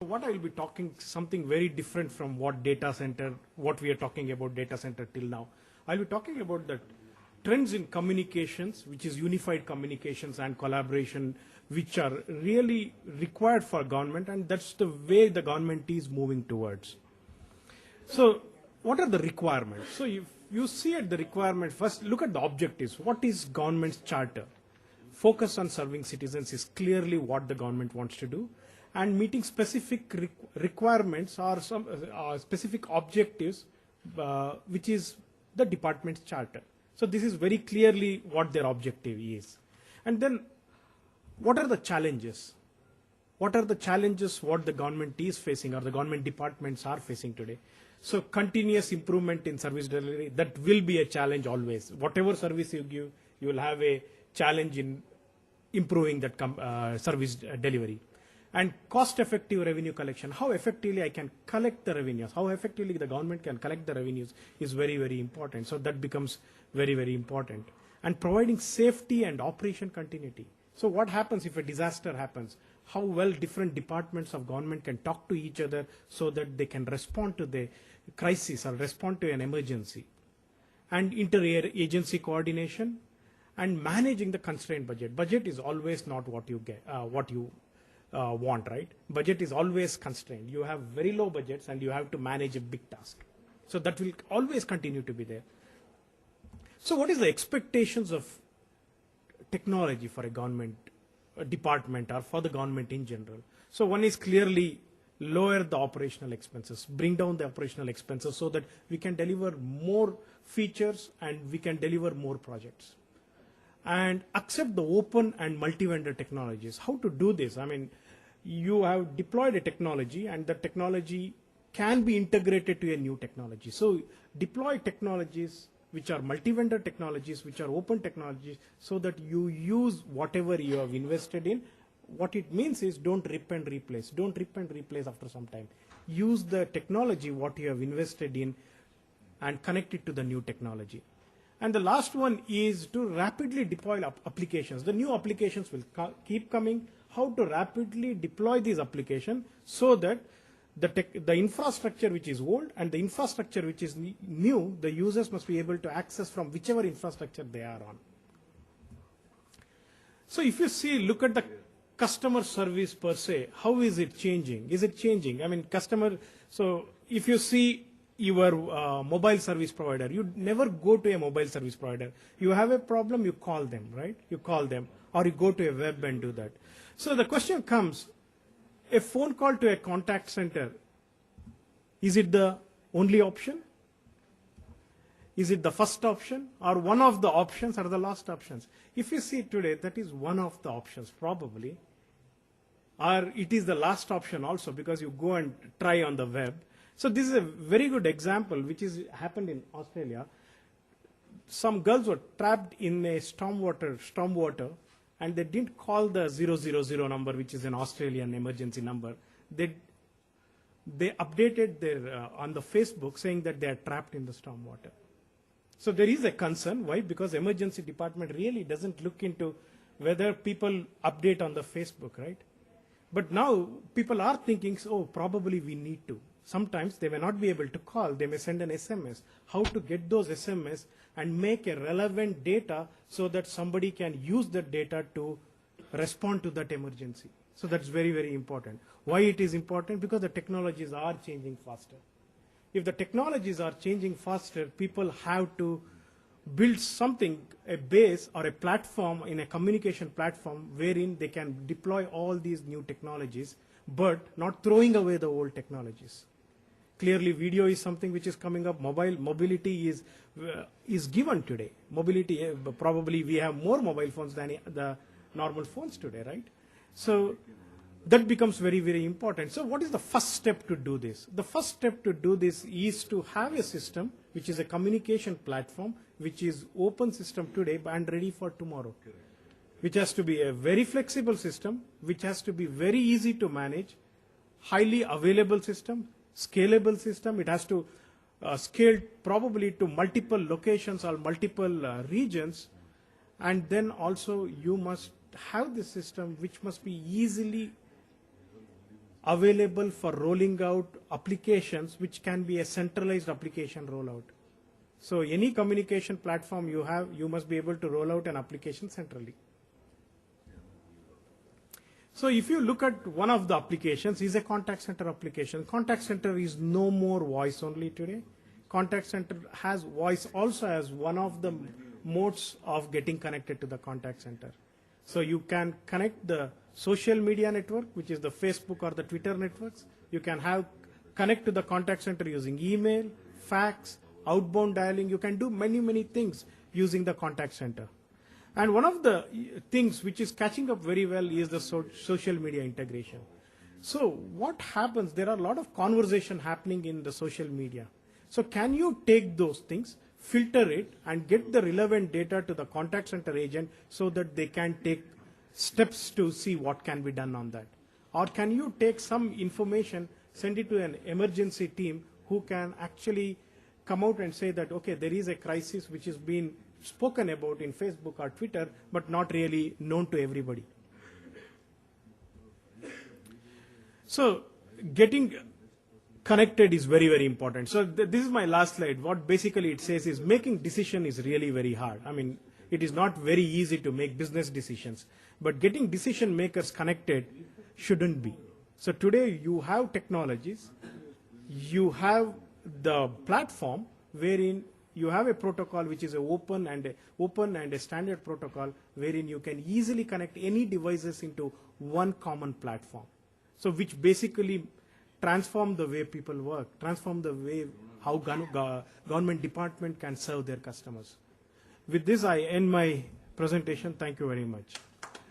What I will be talking something very different from what we are talking about data center till now. I'll be talking about the trends in communications, which is unified communications and collaboration, which are really required for government, and that's the way the government is moving towards. So what are the requirements? So if you see at the requirement, first look at the objectives. What is government's charter? Focus on serving citizens is clearly what the government wants to do, and meeting specific requirements or some specific objectives, which is the department's charter. So this is very clearly what their objective is. And then what are the challenges? What are the challenges what the government is facing or the government departments are facing today? So continuous improvement in service delivery, that will be a challenge always. Whatever service you give, you will have a challenge in improving that service delivery. And cost-effective revenue collection, how effectively I can collect the revenues, how effectively the government can collect the revenues is very, very important. So that becomes very, very important. And providing safety and operation continuity. So what happens if a disaster happens? How well different departments of government can talk to each other so that they can respond to the crisis or respond to an emergency. And inter-agency coordination and managing the constrained budget. Budget is always not what you get, want, right? Budget is always constrained. You have very low budgets and you have to manage a big task. So that will always continue to be there. So what is the expectations of technology for a government department or for the government in general? So one is clearly lower the operational expenses, bring down the operational expenses so that we can deliver more features and we can deliver more projects. And accept the open and multi-vendor technologies. How to do this? I mean, you have deployed a technology and the technology can be integrated to a new technology. So deploy technologies which are multi-vendor technologies, which are open technologies, so that you use whatever you have invested in. What it means is don't rip and replace. Don't rip and replace after some time. Use the technology, what you have invested in, and connect it to the new technology. And the last one is to rapidly deploy applications. The new applications will keep coming. How to rapidly deploy these applications so that the infrastructure which is old and the infrastructure which is new, the users must be able to access from whichever infrastructure they are on. So if you see, look at the customer service per se, how is it changing? Is it changing? I mean, so if you see your mobile service provider, you never go to a mobile service provider. You have a problem, you call them, right? You call them, or you go to a web and do that. So the question comes, a phone call to a contact center, is it the only option? Is it the first option, or one of the options, or the last options? If you see today, that is one of the options probably, or it is the last option also because you go and try on the web. So this is a very good example which is happened in Australia. Some girls were trapped in a stormwater, and they didn't call the 000 number, which is an Australian emergency number. They updated their on the Facebook saying that they are trapped in the stormwater. So there is a concern. Why? Because emergency department really doesn't look into whether people update on the Facebook, right? But now people are thinking, oh, probably we need to. Sometimes they may not be able to call, they may send an SMS. How to get those SMS and make a relevant data so that somebody can use that data to respond to that emergency. So that's very, very important. Why it is important? Because the technologies are changing faster. If the technologies are changing faster, people have to build something, a base or a platform in a communication platform wherein they can deploy all these new technologies, but not throwing away the old technologies. Clearly, video is something which is coming up. Mobility is given today. Mobility, probably we have more mobile phones than the normal phones today, right? So that becomes very, very important. So what is the first step to do this? The first step to do this is to have a system which is a communication platform, which is open system today and ready for tomorrow. Which has to be a very flexible system, which has to be very easy to manage, highly available system, scalable system. It has to scale probably to multiple locations or multiple regions. And then also you must have this system which must be easily available for rolling out applications, which can be a centralized application rollout. So any communication platform you have, you must be able to roll out an application centrally. So if you look at one of the applications, is a contact center application. Contact center is no more voice only today. Contact center has voice also as one of the modes of getting connected to the contact center. So you can connect the social media network, which is the Facebook or the Twitter networks. You can connect to the contact center using email, fax, outbound dialing. You can do many, many things using the contact center. And one of the things which is catching up very well is the social media integration. So what happens, there are a lot of conversation happening in the social media. So can you take those things, filter it, and get the relevant data to the contact center agent so that they can take steps to see what can be done on that? Or can you take some information, send it to an emergency team who can actually come out and say that, okay, there is a crisis which is being spoken about in Facebook or Twitter, but not really known to everybody. So getting connected is very, very important. So this is my last slide. What basically it says is making decision is really very hard. I mean, it is not very easy to make business decisions, but getting decision makers connected shouldn't be. So today you have technologies, you have the platform wherein you have a protocol which is an open and a standard protocol wherein you can easily connect any devices into one common platform. So which basically transform the way people work, transform the way how government department can serve their customers. With this, I end my presentation. Thank you very much.